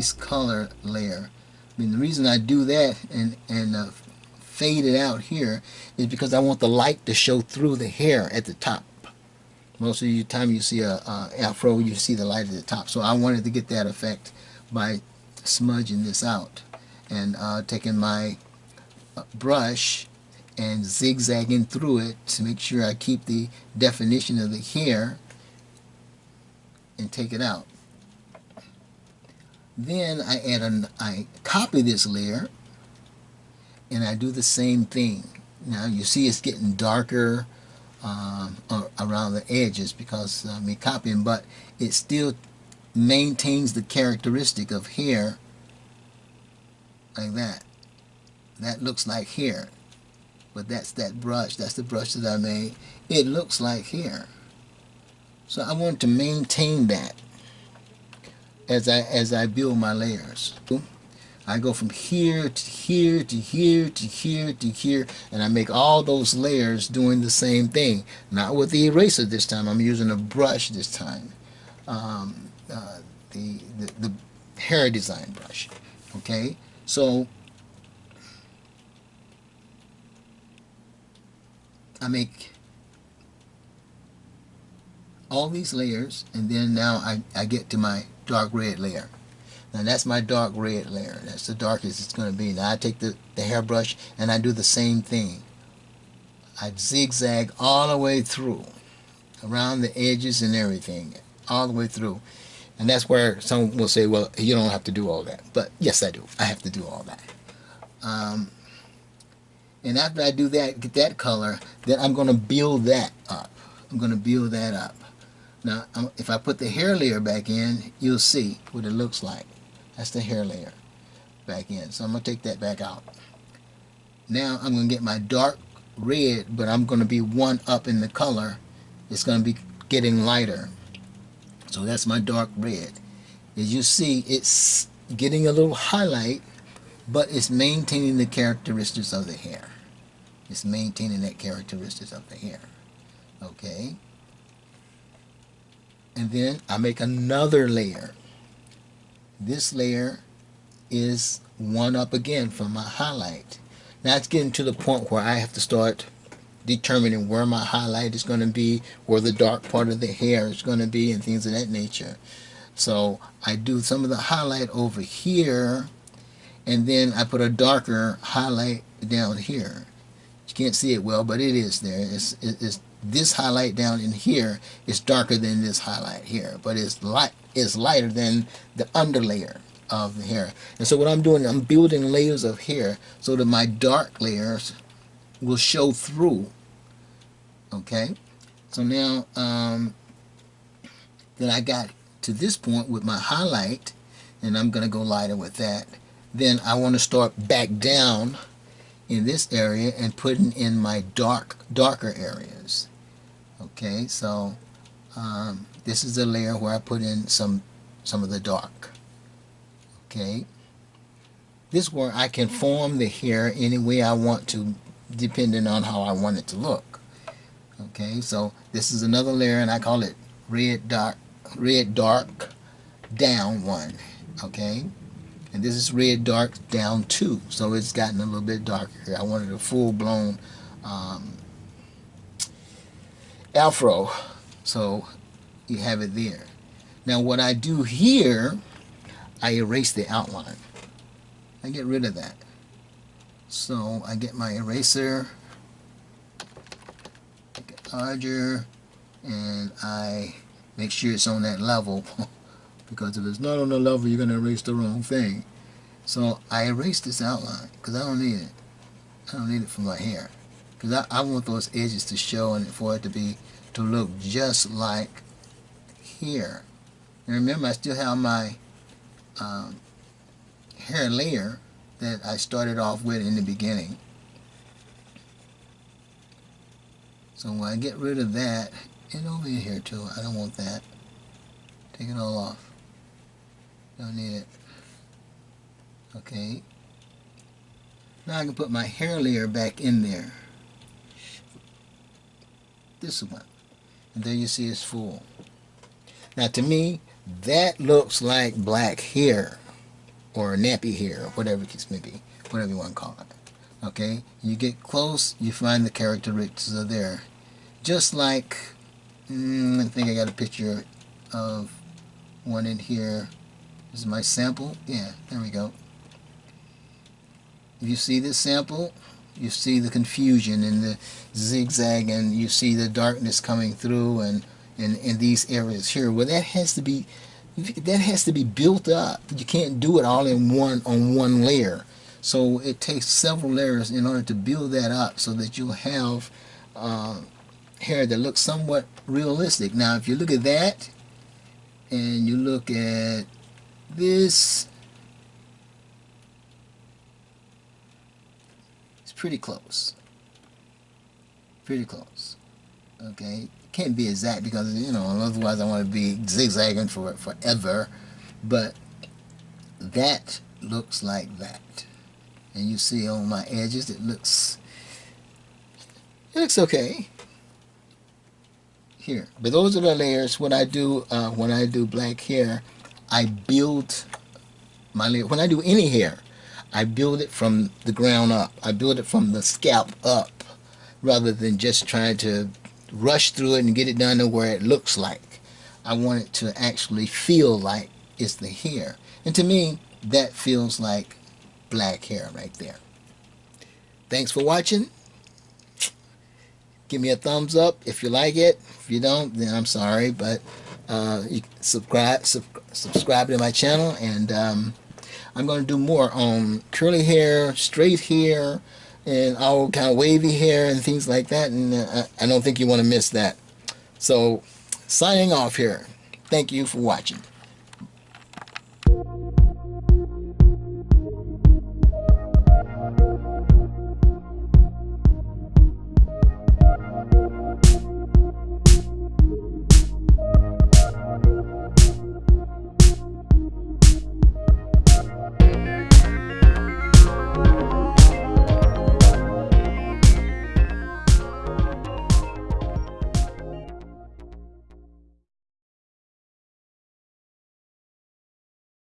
base color layer. I mean, the reason I do that and fade it out here is because I want the light to show through the hair at the top. Most of the time you see a afro, you see the light at the top. So I wanted to get that effect by smudging this out and taking my brush and zigzagging through it to make sure I keep the definition of the hair and take it out. Then I copy this layer and I do the same thing. Now you see it's getting darker around the edges because I'm copying, but it still maintains the characteristic of hair like that. That looks like hair, but that's that brush. That's the brush that I made. It looks like hair. So I want to maintain that as I build my layers. I go from here to here to here to here to here, and I make all those layers doing the same thing. Not with the eraser this time. I'm using a brush this time. The hair design brush. Okay, so I make all these layers, and then now I get to my dark red layer. Now that's my dark red layer. That's the darkest it's going to be. Now I take the hairbrush and I do the same thing. I zigzag all the way through, around the edges and everything, all the way through. And that's where someone will say, well, you don't have to do all that. But yes, I do. I have to do all that. And after I do that, get that color, then I'm going to build that up. I'm going to build that up. Now, if I put the hair layer back in, you'll see what it looks like. That's the hair layer back in. So I'm going to take that back out. Now I'm going to get my dark red, but I'm going to be one up in the color. It's going to be getting lighter. So that's my dark red. As you see, it's getting a little highlight, but it's maintaining the characteristics of the hair. It's maintaining that characteristics of the hair. Okay? And then I make another layer. This layer is one up again from my highlight. Now it's getting to the point where I have to start determining where my highlight is going to be, where the dark part of the hair is going to be, and things of that nature. So I do some of the highlight over here, and then I put a darker highlight down here. You can't see it well, but it is there. It's this highlight down in here is darker than this highlight here, but it's lighter than the underlayer of the hair. And so what I'm doing, I'm building layers of hair so that my dark layers will show through. Okay, so now that I got to this point with my highlight, and I'm going to go lighter with that, then I want to start back down in this area and putting in my darker areas. Okay, so this is the layer where I put in some of the dark. Okay, this is where I can form the hair any way I want to, depending on how I want it to look. Okay, so this is another layer, and I call it red dark down 1. Okay, and this is red dark down 2, so it's gotten a little bit darker here. I wanted a full-blown afro, so you have it there. Now what I do here, I erase the outline. I get rid of that. So I get my eraser, make it larger, and I make sure it's on that level because if it's not on the level, you're going to erase the wrong thing. So I erase this outline because I don't need it. I don't need it for my hair because I want those edges to show and for it to look just like here. And remember, I still have my hair layer that I started off with in the beginning. So when I get rid of that, and over here too, I don't want that. Take it all off. Don't need it. Okay. Now I can put my hair layer back in there. This one. And there you see it's full. Now to me, that looks like black hair. or nappy hair, or whatever the case may be, whatever you want to call it. Okay, you get close, you find the characteristics are there. Just like, I think I got a picture of one in here. This is my sample. Yeah, there we go. If you see this sample, you see the confusion and the zigzag, and you see the darkness coming through, and in these areas here. Well, that has to be built up. You can't do it all in one layer. So it takes several layers in order to build that up, so that you'll have hair that looks somewhat realistic. Now, if you look at that, and you look at this, it's pretty close. Pretty close. Okay, can't be exact because, you know, otherwise I want to be zigzagging for forever. But that looks like that, and you see on my edges it looks okay here. But those are the layers. What I do when I do black hair, I build my layer. When I do any hair, I build it from the ground up. I build it from the scalp up, rather than just trying to rush through it and get it done to where it looks like. I want it to actually feel like it's the hair. And to me, that feels like black hair right there. Thanks for watching. Give me a thumbs up if you like it. If you don't, then I'm sorry, but you subscribe to my channel, and I'm going to do more on curly hair, straight hair, and all kind of wavy hair and things like that, and I don't think you want to miss that. So, signing off here. Thank you for watching.